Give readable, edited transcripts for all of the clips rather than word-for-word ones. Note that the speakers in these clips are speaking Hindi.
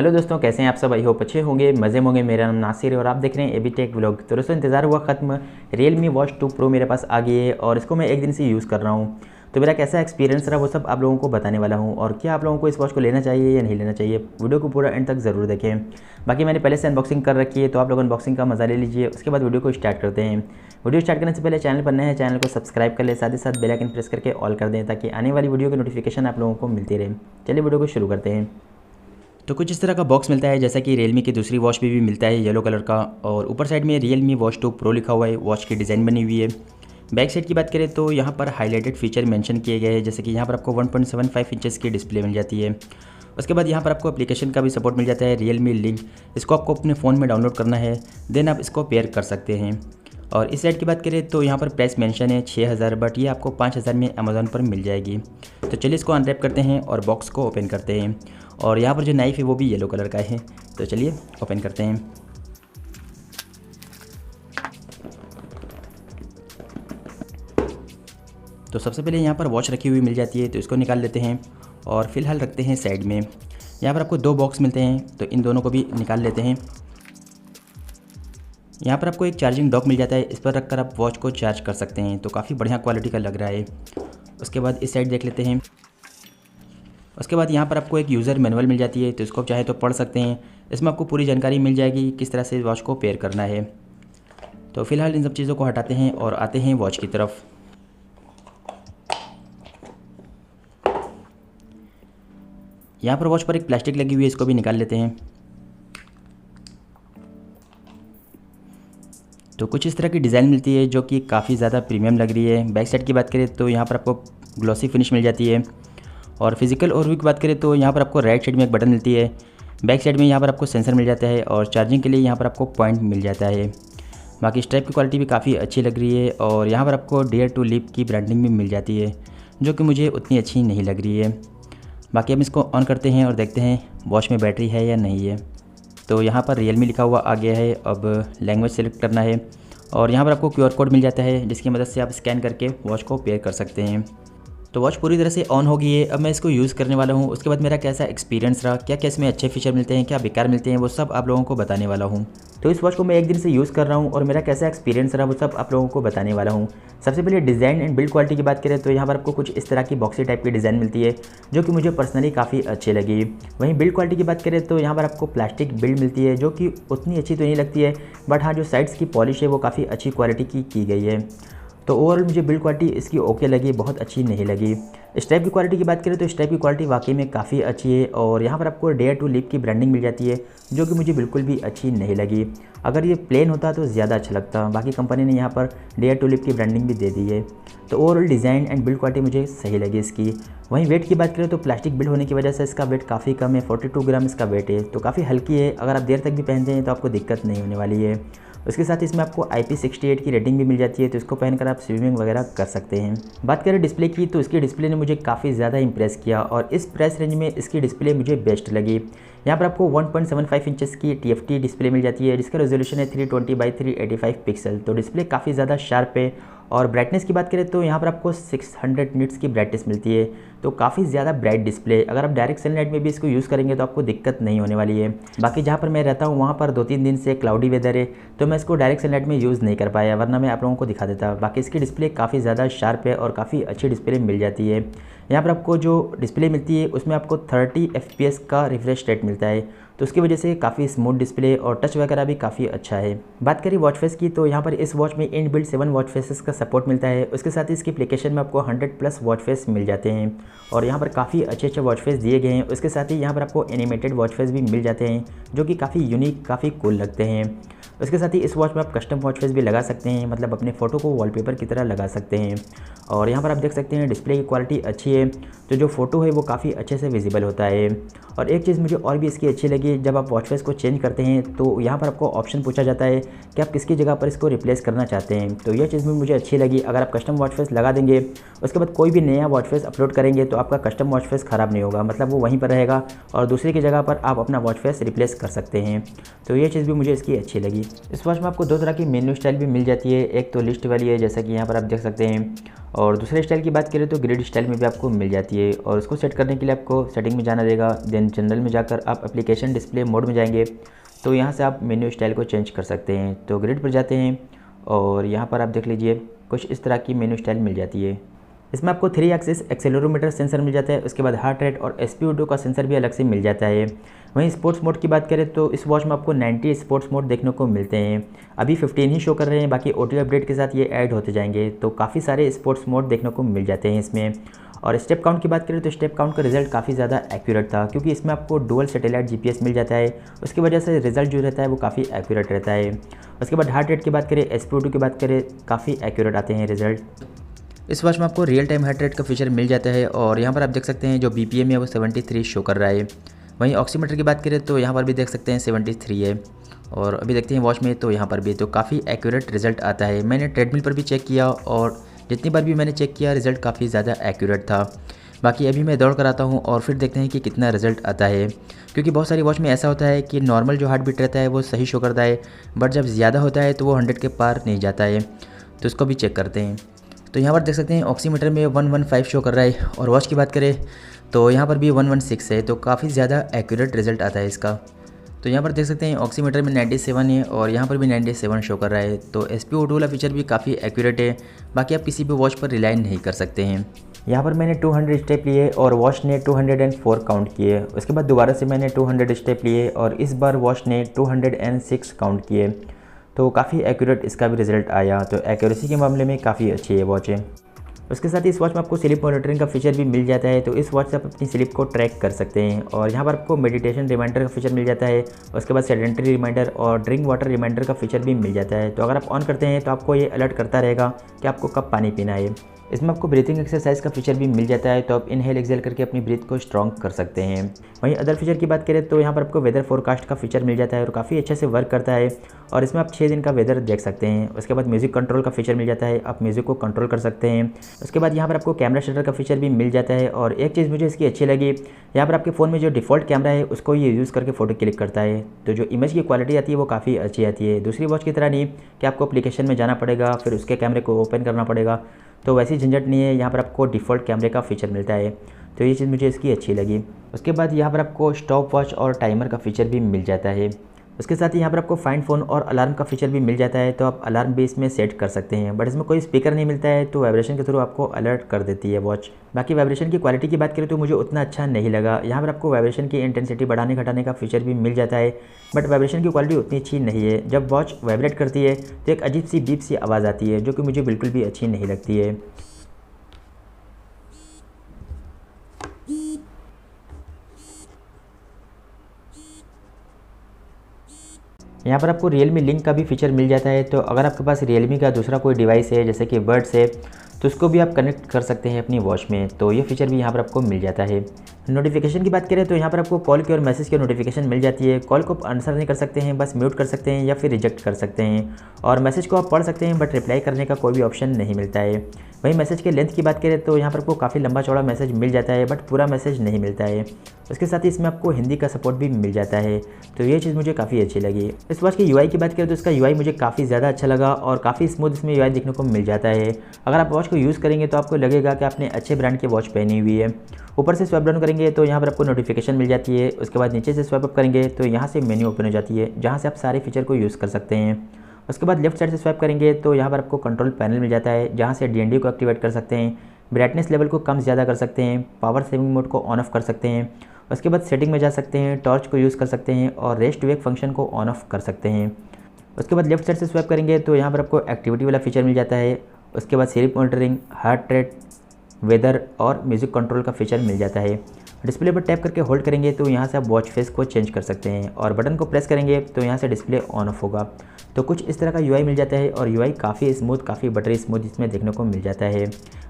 हेलो दोस्तों, कैसे हैं आप सब। आई होप अच्छे होंगे, मज़े में होंगे। मेरा नाम नासिर है और आप देख रहे हैं एबी टेक व्लॉग। तो दोस्तों इंतज़ार हुआ ख़त्म, Realme Watch 2 Pro मेरे पास आ गई है और इसको मैं एक दिन से यूज़ कर रहा हूँ। तो मेरा कैसा एक्सपीरियंस रहा वो सब आप लोगों को बताने वाला हूँ, और क्या आप लोगों को इस वॉच को लेना चाहिए या नहीं लेना चाहिए। वीडियो को पूरा एंड तक ज़रूर देखें। बाकी मैंने पहले से अनबॉक्सिंग कर रखी है, तो आप लोग अनबॉक्सिंग का मज़ा ले लीजिए। उसके बाद वीडियो को स्टार्ट करते हैं। वीडियो स्टार्ट करने से पहले चैनल पर नए हैं, चैनल को सब्सक्राइब कर ले, साथ ही साथ बेल आइकन प्रेस करके ऑल कर दें ताकि आने वाली वीडियो की नोटिफिकेशन आप लोगों को मिलती रहे। चलिए वीडियो को शुरू करते हैं। तो कुछ इस तरह का बॉक्स मिलता है, जैसा कि Realme की दूसरी वॉच पे भी मिलता है येलो कलर का, और ऊपर साइड में Realme Watch 2 Pro लिखा हुआ है। वॉच की डिज़ाइन बनी हुई है। बैक साइड की बात करें तो यहाँ पर हाईलाइटेड फीचर मेंशन किए गए हैं, जैसे कि यहाँ पर आपको 1.75 इंचेस की डिस्प्ले मिल जाती है। उसके बाद यहाँ पर आपको एप्लीकेशन का भी सपोर्ट मिल जाता है, Realme लिंक। इसको आपको अपने फ़ोन में डाउनलोड करना है, देन आप इसको पेयर कर सकते हैं। और इस साइड की बात करें तो यहाँ पर प्राइस मेंशन है 6000, बट ये आपको 5000 में अमेज़ॉन पर मिल जाएगी। तो चलिए इसको अनरैप करते हैं और बॉक्स को ओपन करते हैं। और यहाँ पर जो नाइफ़ है वो भी येलो कलर का है। तो चलिए ओपन करते हैं। तो सबसे पहले यहाँ पर वॉच रखी हुई मिल जाती है, तो इसको निकाल लेते हैं और फिलहाल रखते हैं साइड में। यहाँ पर आपको दो बॉक्स मिलते हैं, तो इन दोनों को भी निकाल लेते हैं। यहाँ पर आपको एक चार्जिंग डॉक मिल जाता है, इस पर रखकर आप वॉच को चार्ज कर सकते हैं। तो काफ़ी बढ़िया क्वालिटी का लग रहा है। उसके बाद इस साइड देख लेते हैं। उसके बाद यहाँ पर आपको एक यूज़र मैनुअल मिल जाती है, तो इसको आप चाहे तो पढ़ सकते हैं। इसमें आपको पूरी जानकारी मिल जाएगी किस तरह से वॉच को पेयर करना है। तो फिलहाल इन सब चीज़ों को हटाते हैं और आते हैं वॉच की तरफ। यहाँ पर वॉच पर एक प्लास्टिक लगी हुई है, इसको भी निकाल लेते हैं। तो कुछ इस तरह की डिज़ाइन मिलती है जो कि काफ़ी ज़्यादा प्रीमियम लग रही है। बैक साइड की बात करें तो यहाँ पर आपको ग्लॉसी फिनिश मिल जाती है। और फिजिकल ओवरव्यू की बात करें तो यहाँ पर आपको राइट साइड में एक बटन मिलती है। बैक साइड में यहाँ पर आपको सेंसर मिल जाता है और चार्जिंग के लिए यहाँ पर आपको पॉइंट मिल जाता है। बाकी स्ट्रैप की क्वालिटी भी काफ़ी अच्छी लग रही है। और यहाँ पर आपको डेयर टू लिप की ब्रांडिंग भी मिल जाती है, जो कि मुझे उतनी अच्छी नहीं लग रही है। बाकी हम इसको ऑन करते हैं और देखते हैं वॉच में बैटरी है या नहीं है। तो यहाँ पर Realme लिखा हुआ आ गया है। अब लैंग्वेज सेलेक्ट करना है और यहाँ पर आपको QR कोड मिल जाता है, जिसकी मदद से आप स्कैन करके वॉच को पेयर कर सकते हैं। तो वॉच पूरी तरह से ऑन हो गई है। अब मैं इसको यूज़ करने वाला हूँ। उसके बाद मेरा कैसा एक्सपीरियंस रहा, क्या क्या इसमें अच्छे फीचर मिलते हैं, क्या बेकार मिलते हैं, वो सब आप लोगों को बताने वाला हूँ। तो इस वॉच को मैं एक दिन से यूज़ कर रहा हूँ और मेरा कैसा एक्सपीरियंस रहा वो सब आप लोगों को बताने वाला हूँ। सबसे पहले डिज़ाइन एंड बिल्ड क्वालिटी की बात करें तो यहाँ पर आपको कुछ इस तरह की बॉक्सी टाइप की डिज़ाइन मिलती है, जो कि मुझे पर्सनली काफ़ी अच्छी लगी। वहीं बिल्ड क्वालिटी की बात करें तो यहाँ पर आपको प्लास्टिक बिल्ड मिलती है, जो कि उतनी अच्छी तो नहीं लगती है, बट हाँ जो साइड्स की पॉलिश है वो काफ़ी अच्छी क्वालिटी की गई है। तो ओवरऑल मुझे बिल्ड क्वालिटी इसकी ओके लगी, बहुत अच्छी नहीं लगी। स्ट्रैप की क्वालिटी की बात करें तो स्ट्रैप की क्वालिटी वाकई में काफ़ी अच्छी है। और यहाँ पर आपको डेयर टू लिप की ब्रांडिंग मिल जाती है, जो कि मुझे बिल्कुल भी अच्छी नहीं लगी। अगर ये प्लेन होता तो ज़्यादा अच्छा लगता। बाकी कंपनी ने यहाँ पर डेयर टू लिप की ब्रांडिंग भी दे दी है। तो overall design and build quality मुझे सही लगी इसकी। वहीं वेट की बात करें तो प्लास्टिक बिल्ड होने की वजह से इसका वेट काफ़ी कम है, 42 ग्राम इसका वेट है। तो काफ़ी हल्की है, अगर आप देर तक भी पहनते हैं तो आपको दिक्कत नहीं होने वाली है। उसके साथ इसमें आपको IP68 की रेटिंग भी मिल जाती है, तो इसको पहनकर आप स्विमिंग वगैरह कर सकते हैं। बात करें डिस्प्ले की तो इसकी डिस्प्ले ने मुझे काफ़ी ज़्यादा इंप्रेस किया और इस प्राइस रेंज में इसकी डिस्प्ले मुझे बेस्ट लगी। यहाँ पर आपको 1.75 इंचेस की TFT डिस्प्ले मिल जाती है, जिसका रेजोल्यूशन है 320x385 पिक्सल। तो डिस्प्ले काफ़ी ज़्यादा शार्प है। और ब्राइटनेस की बात करें तो यहाँ पर आपको 600 निट्स की ब्राइटनेस मिलती है, तो काफ़ी ज़्यादा ब्राइट डिस्प्ले। अगर आप डायरेक्ट सनलाइट में भी इसको यूज़ करेंगे तो आपको दिक्कत नहीं होने वाली है। बाकी जहाँ पर मैं रहता हूँ वहाँ पर 2-3 दिन से क्लाउडी वेदर है, तो मैं इसको डायरेक्ट सनलाइट में यूज़ नहीं कर पाया, वरना मैं आप लोगों को दिखा देता। बाकी इसकी डिस्प्ले काफ़ी ज़्यादा शार्प है और काफ़ी अच्छी डिस्प्ले मिल जाती है। यहाँ पर आपको जो डिस्प्ले मिलती है उसमें आपको 30 FPS का रिफ्रेश रेट मिलता है, तो उसकी वजह से काफ़ी स्मूथ डिस्प्ले और टच वगैरह भी काफ़ी अच्छा है। बात करें वॉच फेस की तो यहाँ पर इस वॉच में इनबिल्ट 7 वॉच फेसेस का सपोर्ट मिलता है। उसके साथ ही इसकी एप्लीकेशन में आपको 100+ वॉच फेस मिल जाते हैं और यहाँ पर काफ़ी अच्छे वॉच फेस दिए गए हैं। उसके साथ ही यहाँ पर आपको एनिमेटेड वॉच फेस भी मिल जाते हैं, जो कि काफ़ी यूनिक, काफ़ी कूल लगते हैं। उसके साथ ही इस वॉच में आप कस्टम वॉच फेस भी लगा सकते हैं, मतलब अपने फ़ोटो को वॉलपेपर की तरह लगा सकते हैं। और यहाँ पर आप देख सकते हैं डिस्प्ले की क्वालिटी अच्छी है, तो जो फ़ोटो है वो काफ़ी अच्छे से विजिबल होता है। और एक चीज़ मुझे और भी इसकी अच्छी लगी, जब आप वॉच फेस को चेंज करते हैं तो यहाँ पर आपको ऑप्शन पूछा जाता है कि आप किसकी जगह पर इसको रिप्लेस करना चाहते हैं। तो यह चीज़ भी मुझे अच्छी लगी। अगर आप कस्टम वॉच फेस लगा देंगे, उसके बाद कोई भी नया वॉच फेस अपलोड करेंगे तो आपका कस्टम वॉच फेस ख़राब नहीं होगा, मतलब वो वहीं पर रहेगा और दूसरे की जगह पर आप अपना वॉच फेस रिप्लेस कर सकते हैं। तो ये चीज़ भी मुझे इसकी अच्छी लगी। इस वॉच में आपको दो तरह की मेन्यू स्टाइल भी मिल जाती है, एक तो लिस्ट वाली है जैसा कि यहाँ पर आप देख सकते हैं, और दूसरे स्टाइल की बात करें तो ग्रिड स्टाइल में भी आपको मिल जाती है। और उसको सेट करने के लिए आपको सेटिंग में जाना रहेगा, देन जनरल में जाकर आप एप्लीकेशन डिस्प्ले मोड में जाएंगे तो यहाँ से आप मेन्यू स्टाइल को चेंज कर सकते हैं। तो ग्रिड पर जाते हैं और यहाँ पर आप देख लीजिए कुछ इस तरह की मेन्यू स्टाइल मिल जाती है। इसमें आपको 3 एक्सिस एक्सेलेरोमीटर सेंसर मिल जाता है, उसके बाद हार्ट रेट और SpO2 का सेंसर भी अलग से मिल जाता है। वहीं स्पोर्ट्स मोड की बात करें तो इस वॉच में आपको 90 स्पोर्ट्स मोड देखने को मिलते हैं। अभी 15 ही शो कर रहे हैं, बाकी ऑडियो अपडेट के साथ ये ऐड होते जाएंगे, तो काफ़ी सारे स्पोर्ट्स मोड देखने को मिल जाते हैं इसमें। और स्टेप काउंट की बात करें तो स्टेप काउंट का रिजल्ट काफ़ी ज़्यादा एक्यूरेट था, क्योंकि इसमें आपको डुअल सैटेलाइट GPS मिल जाता है, उसकी वजह से रिजल्ट जो रहता है वो काफ़ी एक्यूरेट रहता है। उसके बाद हार्ट रेट की बात करें, SpO2 की बात करें, काफ़ी एक्यूरेट आते हैं रिजल्ट। इस वॉच में आपको रियल टाइम हार्ट रेट का फीचर मिल जाता है और यहाँ पर आप देख सकते हैं जो BPM है वो 73 शो कर रहा है। वहीं ऑक्सीमीटर की बात करें तो यहाँ पर भी देख सकते हैं 73 है। और अभी देखते हैं वॉच में तो यहाँ पर भी तो काफ़ी एक्यूरेट रिजल्ट आता है। मैंने ट्रेडमिल पर भी चेक किया और जितनी बार भी मैंने चेक किया रिज़ल्ट काफ़ी ज़्यादा एक्यूरेट था। बाकी अभी मैं दौड़ कर आता हूँ और फिर देखते हैं कि कितना रिज़ल्ट आता है, क्योंकि बहुत सारी वॉच में ऐसा होता है कि नॉर्मल जो हार्ट बीट रहता है वो सही शो करता है, बट जब ज़्यादा होता है तो वो 100 के पार नहीं जाता है। तो इसको भी चेक करते हैं। तो यहाँ पर देख सकते हैं ऑक्सीमीटर में 115 शो कर रहा है और वॉच की बात करें तो यहाँ पर भी 116 है, तो काफ़ी ज़्यादा एक्यूरेट रिजल्ट आता है इसका। तो यहाँ पर देख सकते हैं ऑक्सीमीटर में 97 है और यहाँ पर भी 97 शो कर रहा है। तो SpO2 वाला फीचर भी काफ़ी एक्यूरेट है, बाकी आप किसी भी वॉच पर रिलाई नहीं कर सकते हैं। यहाँ पर मैंने 200 स्टेप लिए और वॉच ने 204 काउंट किए। उसके बाद दोबारा से मैंने 200 स्टेप लिए और इस बार वॉच ने 206 काउंट किए। तो काफ़ी एक्यूरेट इसका भी रिजल्ट आया। तो एक्यूरेसी के मामले में काफ़ी अच्छी है वॉच है। उसके साथ ही इस वॉच में आपको स्लीप मॉनिटरिंग का फीचर भी मिल जाता है, तो इस वॉच से आप अपनी स्लीप को ट्रैक कर सकते हैं। और यहाँ पर आपको मेडिटेशन रिमाइंडर का फीचर मिल जाता है, उसके बाद सेडेंटरी रिमाइंडर और ड्रिंक वाटर रिमाइंडर का फीचर भी मिल जाता है। तो अगर आप ऑन करते हैं तो आपको ये अलर्ट करता रहेगा कि आपको कब पानी पीना है। इसमें आपको ब्रीथिंग एक्सरसाइज का फीचर भी मिल जाता है, तो आप इनहेल एक्सेल करके अपनी ब्रीथ को स्ट्रॉन्ग कर सकते हैं। वहीं अदर फीचर की बात करें तो यहाँ पर आपको वेदर फोरकास्ट का फीचर मिल जाता है और काफ़ी अच्छे से वर्क करता है, और इसमें आप 6 दिन का वेदर देख सकते हैं। उसके बाद म्यूज़िक कंट्रोल का फीचर मिल जाता है, आप म्यूज़िक को कंट्रोल कर सकते हैं। उसके बाद यहाँ पर आपको कैमरा शटर का फीचर भी मिल जाता है, और एक चीज़ मुझे इसकी अच्छी लगी, यहाँ पर आपके फ़ोन में जो डिफ़ॉल्ट कैमरा है उसको ये यूज़ करके फ़ोटो क्लिक करता है, तो जो इमेज की क्वालिटी आती है वो काफ़ी अच्छी आती है। दूसरी वॉच की तरह नहीं कि आपको एप्लीकेशन में जाना पड़ेगा फिर उसके कैमरे को ओपन करना पड़ेगा, तो वैसी झंझट नहीं है। यहाँ पर आपको डिफ़ॉल्ट कैमरे का फीचर मिलता है, तो ये चीज़ मुझे इसकी अच्छी लगी। उसके बाद यहाँ पर आपको स्टॉप वॉच और टाइमर का फीचर भी मिल जाता है। उसके साथ ही यहाँ पर आपको फाइंड फ़ोन और अलार्म का फीचर भी मिल जाता है, तो आप अलार्म भी इसमें सेट कर सकते हैं। बट इसमें कोई स्पीकर नहीं मिलता है, तो वाइब्रेशन के थ्रू आपको अलर्ट कर देती है वॉच। बाकी वाइब्रेशन की क्वालिटी की बात करें तो मुझे उतना अच्छा नहीं लगा। यहाँ पर आपको वाइब्रेशन की इंटेंसिटी बढ़ाने घटाने का फीचर भी मिल जाता है, बट वाइब्रेशन की क्वालिटी उतनी अच्छी नहीं है। जब वॉच वाइब्रेट करती है तो एक अजीब सी बीप सी आवाज़ आती है, जो कि मुझे बिल्कुल भी अच्छी नहीं लगती है। यहाँ पर आपको Realme लिंक का भी फीचर मिल जाता है, तो अगर आपके पास Realme का दूसरा कोई डिवाइस है जैसे कि बड्स है तो उसको भी आप कनेक्ट कर सकते हैं अपनी वॉच में, तो ये फीचर भी यहाँ पर आपको मिल जाता है। नोटिफिकेशन की बात करें तो यहाँ पर आपको कॉल की और मैसेज की नोटिफिकेशन मिल जाती है। कॉल को आंसर नहीं कर सकते हैं, बस म्यूट कर सकते हैं या फिर रिजेक्ट कर सकते हैं, और मैसेज को आप पढ़ सकते हैं बट रिप्लाई करने का कोई भी ऑप्शन नहीं मिलता है। वहीं मैसेज के लेंथ की बात करें तो यहाँ पर आपको काफ़ी लंबा चौड़ा मैसेज मिल जाता है, बट पूरा मैसेज नहीं मिलता है। उसके साथ ही इसमें आपको हिंदी का सपोर्ट भी मिल जाता है, तो ये चीज़ मुझे काफ़ी अच्छी लगी। इस वॉच की UI की बात करें तो इसका UI मुझे काफ़ी ज़्यादा अच्छा लगा और काफ़ी स्मूथ इसमें UI देखने को मिल जाता है। अगर आप वॉच को यूज़ करेंगे तो आपको लगेगा कि आपने अच्छे ब्रांड की वॉच पहनी हुई है। ऊपर से स्वाइप डाउन करेंगे तो यहाँ पर आपको नोटिफिकेशन मिल जाती है। उसके बाद नीचे से स्वाइप अप करेंगे तो यहाँ से मेन्यू ओपन हो जाती है, जहाँ से आप सारे फीचर को यूज़ कर सकते हैं। उसके बाद लेफ्ट साइड से स्वाइप करेंगे तो यहाँ पर आपको कंट्रोल पैनल मिल जाता है, जहाँ से DND को एक्टिवेट कर सकते हैं, ब्राइटनेस लेवल को कम ज़्यादा कर सकते हैं, पावर सेविंग मोड को ऑन ऑफ कर सकते हैं। उसके बाद सेटिंग में जा सकते हैं, टॉर्च को यूज़ कर सकते हैं और रेस्ट टू वेक फंक्शन को ऑन ऑफ कर सकते हैं। उसके बाद लेफ्ट साइड से स्वाइप करेंगे तो यहाँ पर आपको एक्टिविटी वाला फीचर मिल जाता है। उसके बाद sleep monitoring, heart rate, weather और म्यूज़िक कंट्रोल का फीचर मिल जाता है। डिस्प्ले पर टैप करके होल्ड करेंगे तो यहाँ से आप वॉच फेस को चेंज कर सकते हैं, और बटन को प्रेस करेंगे तो यहाँ से डिस्प्ले ऑन ऑफ होगा। तो कुछ इस तरह का UI मिल जाता है, और UI काफ़ी स्मूथ, काफ़ी बटरी स्मूथ इसमें देखने को मिल जाता है।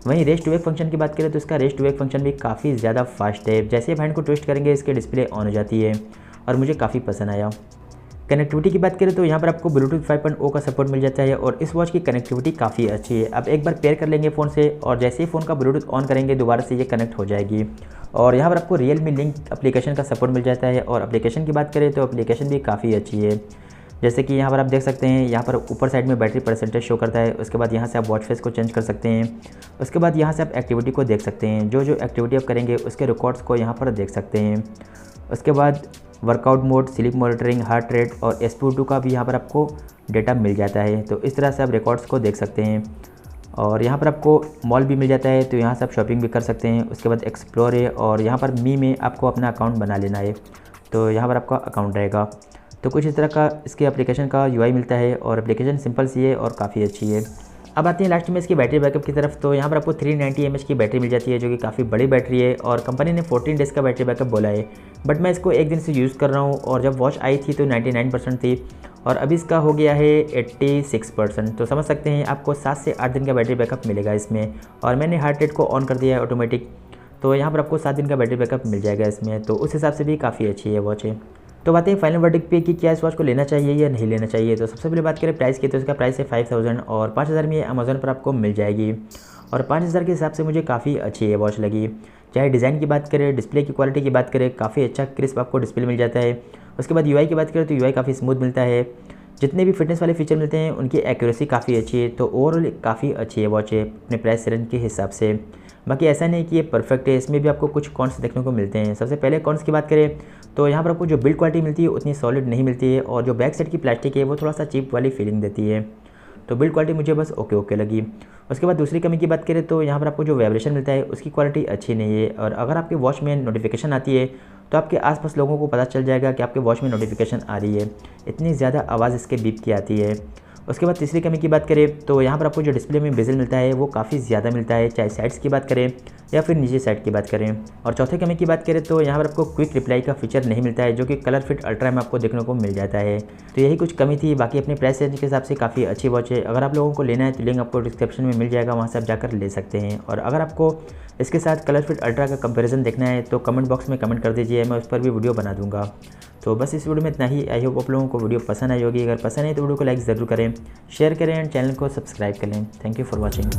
वहीं रेस्ट टू वेक फंक्शन की बात करें तो इसका रेस्ट टू वेक फंक्शन भी काफ़ी ज़्यादा फास्ट है। जैसे आप हैंड को ट्विस्ट करेंगे इसके डिस्प्ले ऑन हो जाती है, और मुझे काफ़ी पसंद आया। कनेक्टिविटी की बात करें तो यहाँ पर आपको ब्लूटूथ 5.0 का सपोर्ट मिल जाता है, और इस वॉच की कनेक्टिविटी काफ़ी अच्छी है। आप एक बार पेयर कर लेंगे फ़ोन से, और जैसे ही फ़ोन का ब्लूटूथ ऑन करेंगे दोबारा से ये कनेक्ट हो जाएगी। और यहाँ पर आपको Realme लिंक एप्लीकेशन का सपोर्ट मिल जाता है, और एप्लीकेशन की बात करें तो एप्लीकेशन भी काफ़ी अच्छी है। जैसे कि यहाँ पर आप देख सकते हैं, यहाँ पर ऊपर साइड में बैटरी परसेंटेज शो करता है। उसके बाद यहाँ से आप वॉच फेस को चेंज कर सकते हैं। उसके बाद यहाँ से आप एक्टिविटी को देख सकते हैं, जो जो एक्टिविटी आप करेंगे उसके रिकॉर्ड्स को यहाँ पर देख सकते हैं। उसके बाद workout mode, sleep monitoring, heart rate और SpO2 का भी यहाँ पर आपको डेटा मिल जाता है। तो इस तरह से आप रिकॉर्ड्स को देख सकते हैं। और यहाँ पर आपको मॉल भी मिल जाता है, तो यहाँ से आप शॉपिंग भी कर सकते हैं। उसके बाद एक्सप्लोर है, और यहाँ पर मी में आपको अपना अकाउंट बना लेना है, तो यहाँ पर आपका अकाउंट रहेगा। तो कुछ इस तरह का इसके एप्लीकेशन का UI मिलता है, और एप्लीकेशन सिंपल सी है और काफ़ी अच्छी है। अब आते हैं लास्ट में इसकी बैटरी बैकअप की तरफ। तो यहाँ पर आपको 390 mAh की बैटरी मिल जाती है, जो कि काफ़ी बड़ी बैटरी है, और कंपनी ने 14 डेज़ का बैटरी बैकअप बोला है। बट मैं इसको एक दिन से यूज़ कर रहा हूँ, और जब वॉच आई थी तो 99% थी, और अभी इसका हो गया है 86%। तो समझ सकते हैं आपको 7 से 8 दिन का बैटरी बैकअप मिलेगा इसमें। और मैंने हार्ट रेट को ऑन कर दिया है ऑटोमेटिक, तो यहाँ पर आपको 7 दिन का बैटरी बैकअप मिल जाएगा इसमें। तो उस हिसाब से भी काफ़ी अच्छी है वॉच है। तो बात है फाइनल वर्डिक्ट पे कि क्या इस वॉच को लेना चाहिए या नहीं लेना चाहिए। तो सबसे पहले बात करें प्राइस की, तो इसका प्राइस है 5000, और 5000 में ये अमेज़न पर आपको मिल जाएगी। और 5000 के हिसाब से मुझे काफ़ी अच्छी ये वॉच लगी। चाहे डिज़ाइन की बात करें, डिस्प्ले की क्वालिटी की बात करें, काफ़ी अच्छा क्रिस्प आपको डिस्प्ले मिल जाता है। उसके बाद UI की बात करें तो UI काफ़ी स्मूथ मिलता है। जितने भी फिटनेस वाले फीचर मिलते हैं उनकी एक्यूरेसी काफ़ी अच्छी है। तो ओवरऑल काफ़ी अच्छी है वॉच है अपने प्राइस रेंज के हिसाब से। बाकी ऐसा नहीं कि ये परफेक्ट है, इसमें भी आपको कुछ कॉन्स देखने को मिलते हैं। सबसे पहले कॉन्स की बात करें तो यहाँ पर आपको जो बिल्ड क्वालिटी मिलती है उतनी सॉलिड नहीं मिलती है, और जो बैक साइड की प्लास्टिक है वो थोड़ा सा चीप वाली फीलिंग देती है। तो बिल्ड क्वालिटी मुझे बस ओके लगी। उसके बाद दूसरी कमी की बात करें तो यहाँ पर आपको जो वाइब्रेशन मिलता है उसकी क्वालिटी अच्छी नहीं है, और अगर आपके वॉच में नोटिफिकेशन आती है तो आपके आसपास लोगों को पता चल जाएगा कि आपके वॉच में नोटिफिकेशन आ रही है। इतनी ज़्यादा आवाज़ इसके बीप की आती है। उसके बाद तीसरी कमी की बात करें तो यहाँ पर आपको जो डिस्प्ले में बेजल मिलता है वो काफ़ी ज़्यादा मिलता है, चाहे साइड्स की बात करें या फिर नीचे साइड की बात करें। और चौथे कमी की बात करें तो यहाँ पर आपको क्विक रिप्लाई का फीचर नहीं मिलता है, जो कि कलर फिट अल्ट्रा में आपको देखने को मिल जाता है। तो यही कुछ कमी थी। बाकी अपने प्राइस रेंज के हिसाब से काफ़ी अच्छी वॉच है। अगर आप लोगों को लेना है तो लिंक आपको डिस्क्रिप्शन में मिल जाएगा, वहाँ से आप जाकर ले सकते हैं। और अगर आपको इसके साथ कलर फिट अल्ट्रा का कंपैरिजन देखना है तो कमेंट बॉक्स में कमेंट कर दीजिए, मैं उस पर भी वीडियो बना दूंगा। तो बस इस वीडियो में इतना ही। आई होप आप लोगों को वीडियो पसंद आई होगी। अगर पसंद है तो वीडियो को लाइक ज़रूर करें, शेयर करें एंड चैनल को सब्सक्राइब कर लें। Thank you for watching.